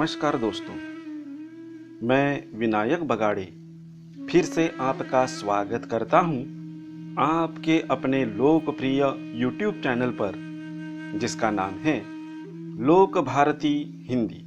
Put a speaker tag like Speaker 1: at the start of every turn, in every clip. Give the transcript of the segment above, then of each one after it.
Speaker 1: नमस्कार दोस्तों, मैं विनायक बगाड़े फिर से आपका स्वागत करता हूं आपके अपने लोकप्रिय YouTube चैनल पर, जिसका नाम है लोक भारती हिंदी।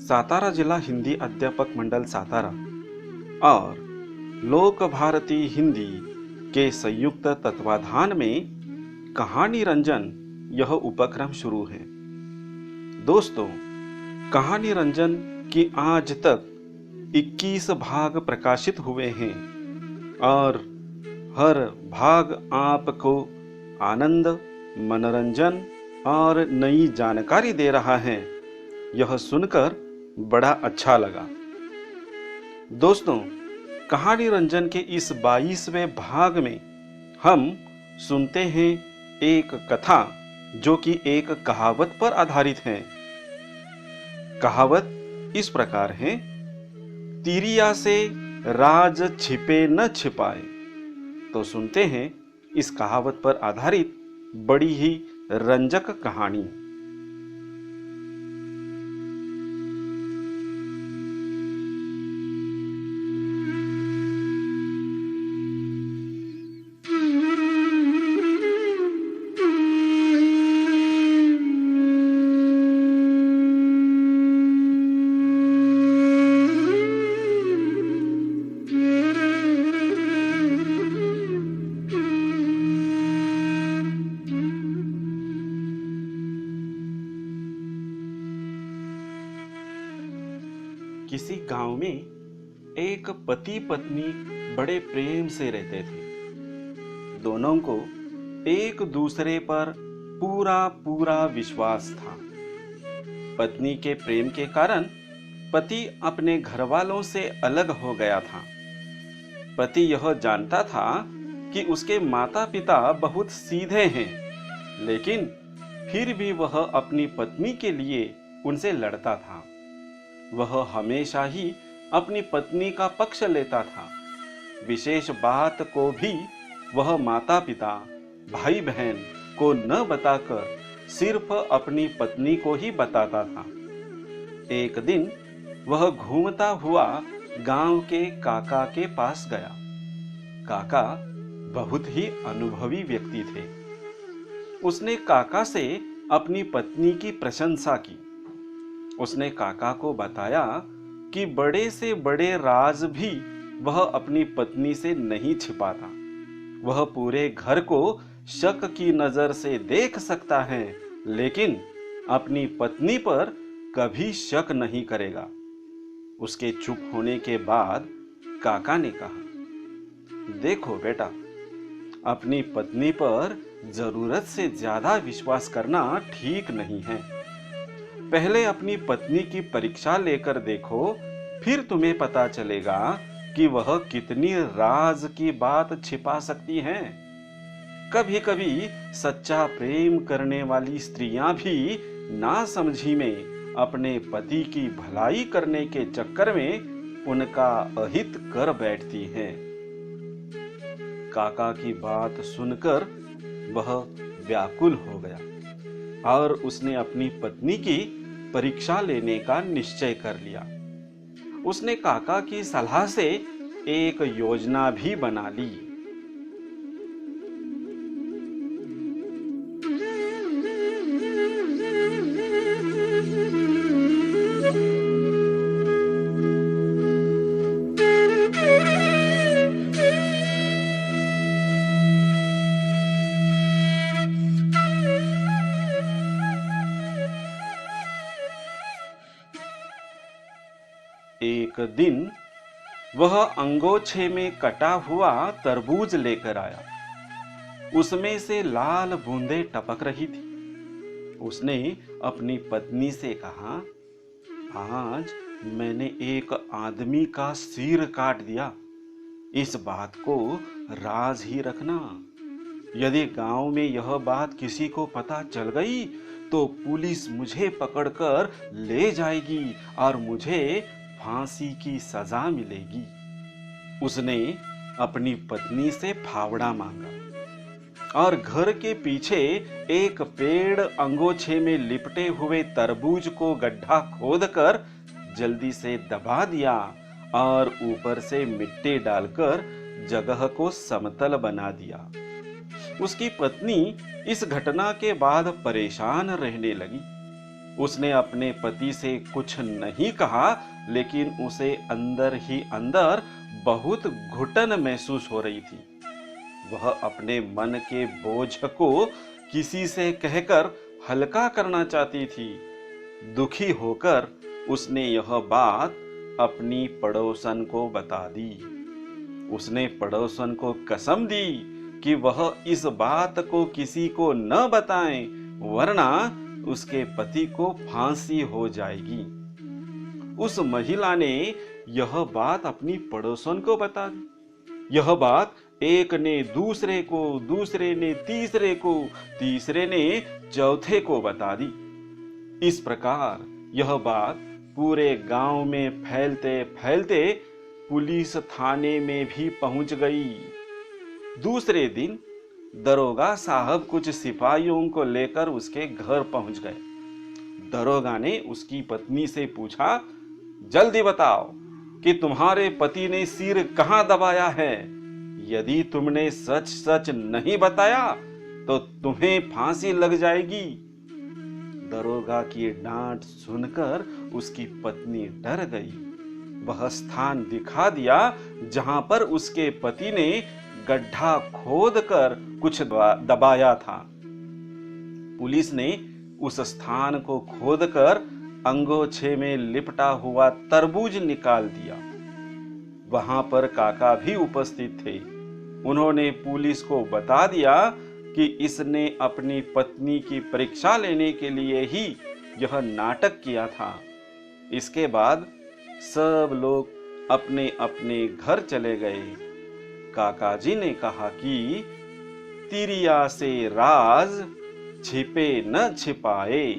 Speaker 1: सातारा जिला हिंदी अध्यापक मंडल सातारा और लोक भारती हिंदी के संयुक्त तत्वाधान में कहानी रंजन यह उपक्रम शुरू है। दोस्तों, कहानी रंजन की आज तक 21 भाग प्रकाशित हुए हैं और हर भाग आपको आनंद, मनोरंजन और नई जानकारी दे रहा है। यह सुनकर बड़ा अच्छा लगा। दोस्तों, कहानी रंजन के इस 22वें भाग में हम सुनते हैं एक कथा जो कि एक कहावत पर आधारित है। कहावत इस प्रकार है, तिरिया से राज छिपे न छिपाए। तो सुनते हैं इस कहावत पर आधारित बड़ी ही रंजक कहानी। किसी गांव में एक पति पत्नी बड़े प्रेम से रहते थे। दोनों को एक दूसरे पर पूरा पूरा विश्वास था। पत्नी के प्रेम के कारण पति अपने घर वालों से अलग हो गया था। पति यह जानता था कि उसके माता पिता बहुत सीधे हैं, लेकिन फिर भी वह अपनी पत्नी के लिए उनसे लड़ता था। वह हमेशा ही अपनी पत्नी का पक्ष लेता था। विशेष बात को भी वह माता पिता, भाई बहन को न बताकर सिर्फ अपनी पत्नी को ही बताता था। एक दिन वह घूमता हुआ गांव के काका के पास गया। काका बहुत ही अनुभवी व्यक्ति थे। उसने काका से अपनी पत्नी की प्रशंसा की। उसने काका को बताया कि बड़े से बड़े राज भी वह अपनी पत्नी से नहीं छिपाता। वह पूरे घर को शक की नजर से देख सकता है, लेकिन अपनी पत्नी पर कभी शक नहीं करेगा। उसके चुप होने के बाद काका ने कहा, देखो बेटा, अपनी पत्नी पर जरूरत से ज्यादा विश्वास करना ठीक नहीं है। पहले अपनी पत्नी की परीक्षा लेकर देखो, फिर तुम्हें पता चलेगा कि वह कितनी राज की बात छिपा सकती है। कभी कभी सच्चा प्रेम करने वाली स्त्रियां भी नासमझी में अपने पति की भलाई करने के चक्कर में उनका अहित कर बैठती हैं। काका की बात सुनकर वह व्याकुल हो गया और उसने अपनी पत्नी की परीक्षा लेने का निश्चय कर लिया। उसने काका की सलाह से एक योजना भी बना ली। एक दिन वह अंगोछे में कटा हुआ तरबूज लेकर आया। उसमें से लाल बूंदें टपक रही थी। उसने अपनी पत्नी से कहा, आज मैंने एक आदमी का सिर काट दिया। इस बात को राज ही रखना। यदि गांव में यह बात किसी को पता चल गई तो पुलिस मुझे पकड़कर ले जाएगी और मुझे फांसी की सजा मिलेगी। उसने अपनी पत्नी से फावड़ा मांगा और घर के पीछे एक पेड़ अंगोछे में लिपटे हुए तरबूज को गड्ढा खोदकर जल्दी से दबा दिया और ऊपर से मिट्टी डालकर जगह को समतल बना दिया। उसकी पत्नी इस घटना के बाद परेशान रहने लगी। उसने अपने पति से कुछ नहीं कहा, लेकिन उसे अंदर ही अंदर बहुत घुटन महसूस हो रही थी। वह अपने मन के बोझ को किसी से कहकर हल्का करना चाहती थी। दुखी होकर उसने यह बात अपनी पड़ोसन को बता दी। उसने पड़ोसन को कसम दी कि वह इस बात को किसी को न बताए, वरना उसके पति को फांसी हो जाएगी। उस महिला ने यह बात अपनी पड़ोसन को बता दी। यह बात एक ने दूसरे को, दूसरे ने तीसरे को, तीसरे ने चौथे को बता दी। इस प्रकार यह बात पूरे गांव में फैलते फैलते पुलिस थाने में भी पहुंच गई। दूसरे दिन दरोगा साहब कुछ सिपाहियों को लेकर उसके घर पहुंच गए। दरोगा ने उसकी पत्नी से पूछा, जल्दी बताओ कि तुम्हारे पति ने सिर कहां दबाया है। यदि तुमने सच सच नहीं बताया तो तुम्हें फांसी लग जाएगी। दरोगा की डांट सुनकर उसकी पत्नी डर गई। वह स्थान दिखा दिया जहां पर उसके पति ने गड्ढा खोदकर कुछ दबाया था। पुलिस ने उस स्थान को खोदकर अंगोछे में लिपटा हुआ तरबूज निकाल दिया। वहां पर काका भी उपस्थित थे। उन्होंने पुलिस को बता दिया कि इसने अपनी पत्नी की परीक्षा लेने के लिए ही यह नाटक किया था। इसके बाद सब लोग अपने अपने घर चले गए। काका जी ने कहा कि तिरिया से राज छिपे न छिपाए।